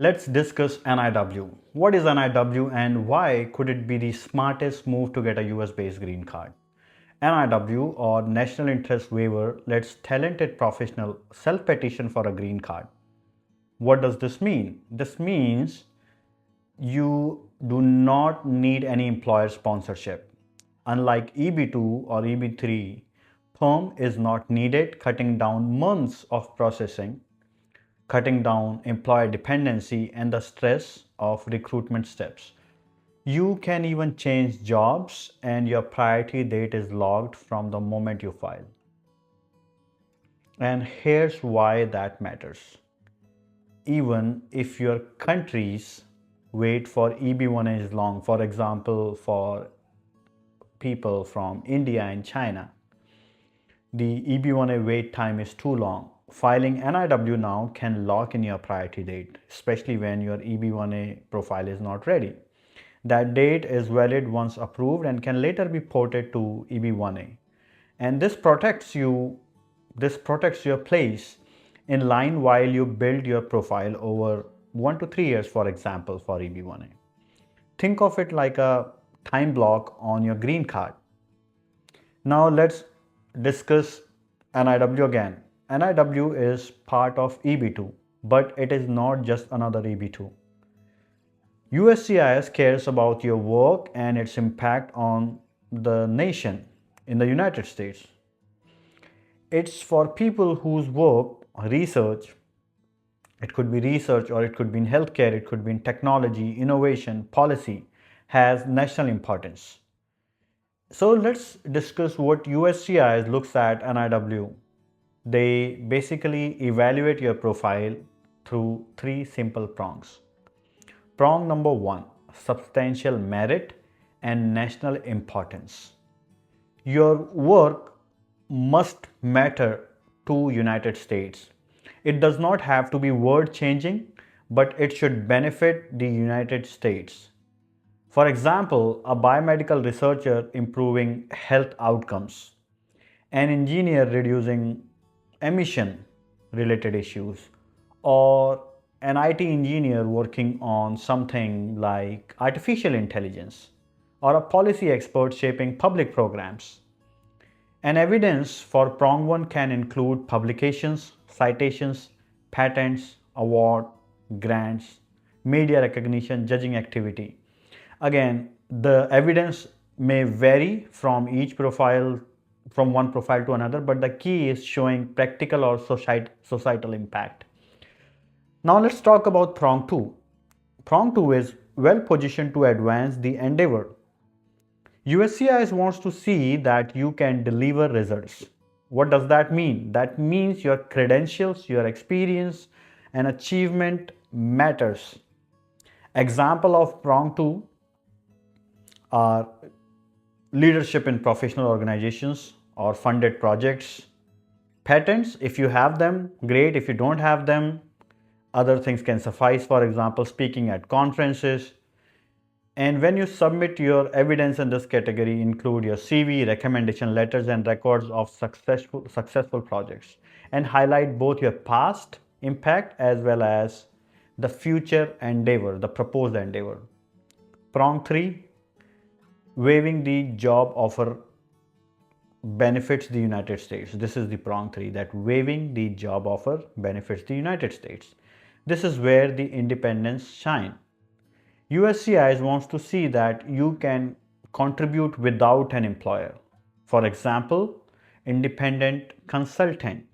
Let's discuss NIW. What is NIW and why could it be the smartest move to get a US based green card? NIW or National Interest Waiver lets talented professional self-petition for a green card. What does this mean? This means you do not need any employer sponsorship. Unlike EB2 or EB3, PERM is not needed, cutting down months of processing, cutting down employer dependency and the stress of recruitment steps. You can even change jobs and your priority date is logged from the moment you file. And here's why that matters. Even if your countries wait for EB1A is long, for example, for people from India and China, the EB1A wait time is too long. Filing NIW now can lock in your priority date, especially when your EB1A profile is not ready. That date is valid once approved and can later be ported to EB1A. And this protects your place in line while you build your profile over 1 to 3 years, for example, for EB1A. Think of it like a time block on your green card. Now let's discuss NIW again. NIW is part of EB2, but it is not just another EB2. USCIS cares about your work and its impact on the nation in the United States. It's for people whose work, research, it could be research or it could be in healthcare, it could be in technology, innovation, policy, has national importance. So let's discuss what USCIS looks at NIW. They basically evaluate your profile through 3 simple prongs. Prong number 1, substantial merit and national importance. Your work must matter to United States. It does not have to be world changing, but it should benefit the United States. For example, a biomedical researcher improving health outcomes, an engineer reducing emission related issues, or an IT engineer working on something like artificial intelligence, or a policy expert shaping public programs. And evidence for prong 1 can include publications, citations, patents, award, grants, media recognition, judging activity. Again, the evidence may vary from each profile, from one profile to another, but the key is showing practical or societal impact. Now let's talk about prong 2. Prong 2 is well positioned to advance the endeavor. USCIS wants to see that you can deliver results. What does that mean? That means your credentials, your experience and achievement matters. Example of prong 2 are leadership in professional organizations or funded projects. Patents, if you have them, great. If you don't have them, other things can suffice, for example, speaking at conferences. And when you submit your evidence in this category, include your CV, recommendation letters, and records of successful projects, and highlight both your past impact as well as the future endeavor, the proposed endeavor. Prong 3, waiving the job offer benefits the United States. This is the prong 3, that waiving the job offer benefits the United States. This is where the independents shine. USCIS wants to see that you can contribute without an employer. For example, independent consultant,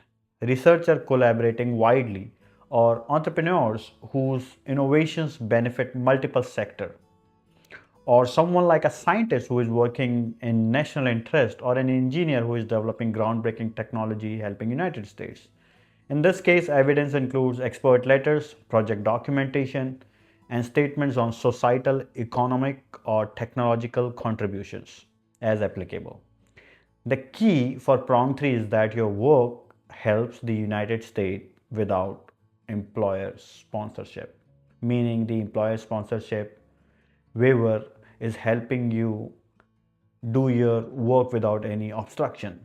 researcher collaborating widely, or entrepreneurs whose innovations benefit multiple sectors, or someone like a scientist who is working in national interest, or an engineer who is developing groundbreaking technology helping United States. In this case, evidence includes expert letters, project documentation, and statements on societal, economic, or technological contributions as applicable. The key for prong 3 is that your work helps the United States without employer sponsorship, meaning the employer sponsorship waiver is helping you do your work without any obstruction.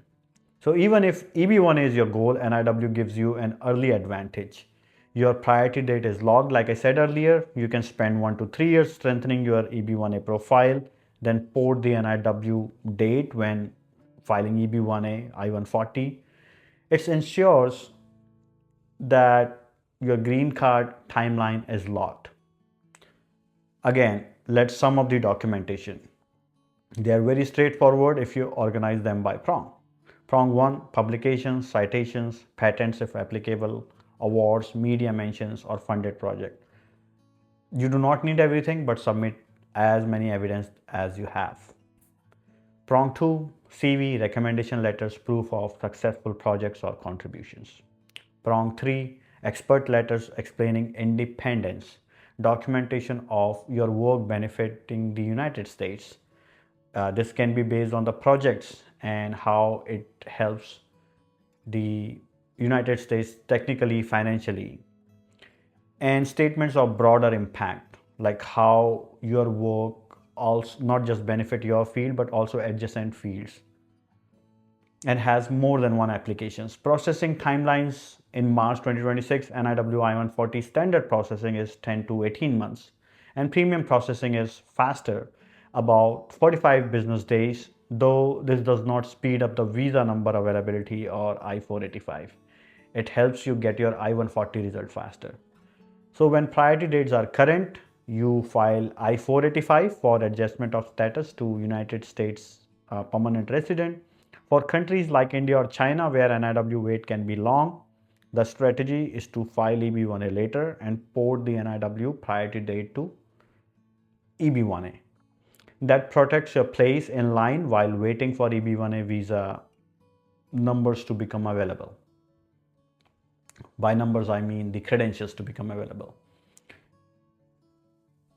So even if EB1 is your goal, NIW gives you an early advantage. Your priority date is logged. Like I said earlier, you can spend 1 to 3 years strengthening your EB1A profile, then port the NIW date when filing EB1A I-140. It ensures that your green card timeline is locked. Again, let's sum up the documentation. They are very straightforward if you organize them by prong. Prong 1, publications, citations, patents if applicable, awards, media mentions, or funded project. You do not need everything, but submit as many evidence as you have. Prong 2, CV, recommendation letters, proof of successful projects or contributions. Prong 3, expert letters explaining independence, documentation of your work benefiting the United States. This can be based on the projects and how it helps the United States technically, financially. And statements of broader impact, like how your work also not just benefit your field but also adjacent fields, and has more than one applications. Processing timelines in March 2026, NIW I-140 standard processing is 10 to 18 months, and premium processing is faster, about 45 business days, though this does not speed up the visa number availability or I-485. It helps you get your I-140 result faster. So when priority dates are current, you file I-485 for adjustment of status to United States permanent resident. For countries like India or China where NIW wait can be long, the strategy is to file EB1A later and port the NIW priority date to EB1A. That protects your place in line while waiting for EB1A visa numbers to become available. By numbers, I mean the credentials to become available.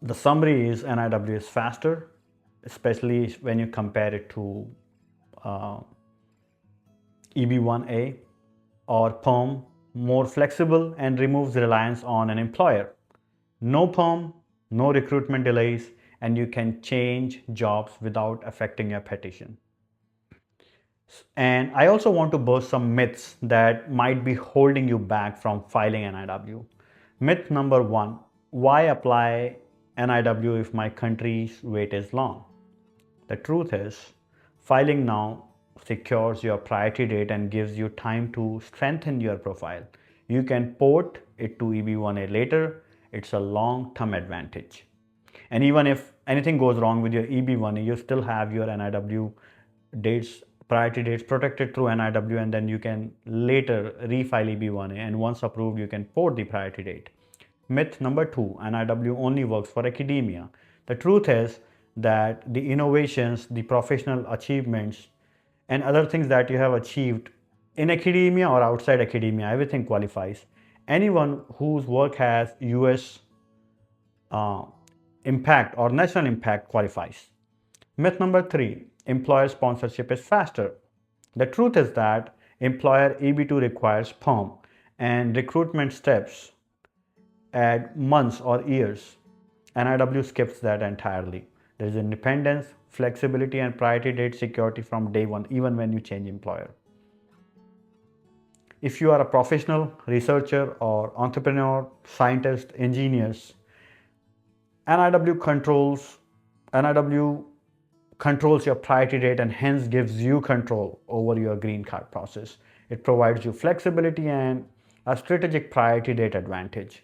The summary is NIW is faster, especially when you compare it to EB1A or PERM, more flexible and removes reliance on an employer. No PERM, no recruitment delays, and you can change jobs without affecting your petition. And I also want to burst some myths that might be holding you back from filing NIW. Myth number 1, why apply NIW if my country's wait is long? The truth is, filing now secures your priority date and gives you time to strengthen your profile. You can port it to EB1A later. It's a long-term advantage. And even if anything goes wrong with your EB1A, you still have your NIW dates, priority dates protected through NIW, and then you can later refile EB1A, and once approved, you can port the priority date. Myth number 2, NIW only works for academia. The truth is that the innovations, the professional achievements, and other things that you have achieved in academia or outside academia, everything qualifies. Anyone whose work has US impact or national impact qualifies. Myth number 3, employer sponsorship is faster. The truth is that employer EB2 requires PERM and recruitment steps add months or years. NIW skips that entirely. There is independence, flexibility, and priority date security from day one, even when you change employer. If you are a professional, researcher, or entrepreneur, scientist, engineers, NIW controls your priority date and hence gives you control over your green card process. It provides you flexibility and a strategic priority date advantage.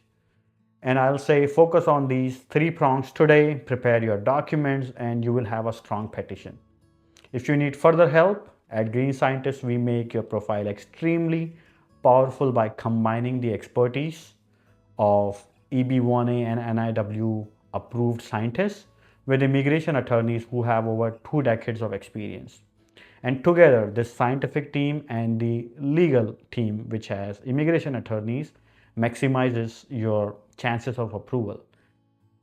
And I'll say focus on these 3 prongs today, prepare your documents, and you will have a strong petition. If you need further help, at Green Scientist, we make your profile extremely powerful by combining the expertise of EB1A and NIW approved scientists with immigration attorneys who have over 2 decades of experience. And together, this scientific team and the legal team, which has immigration attorneys, maximizes your chances of approval.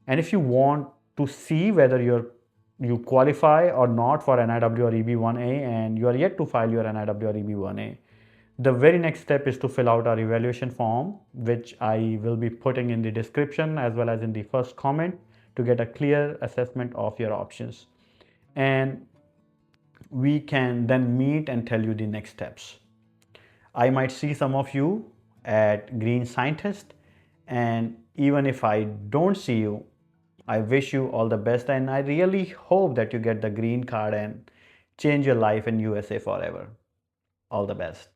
And if you want to see whether you qualify or not for NIW or EB1A and you are yet to file your NIW or EB1A, the very next step is to fill out our evaluation form, which I will be putting in the description as well as in the first comment to get a clear assessment of your options. And we can then meet and tell you the next steps. I might see some of you at Green Scientist, And even if I don't see you, I wish you all the best, and I really hope that you get the green card and change your life in USA forever. All the best.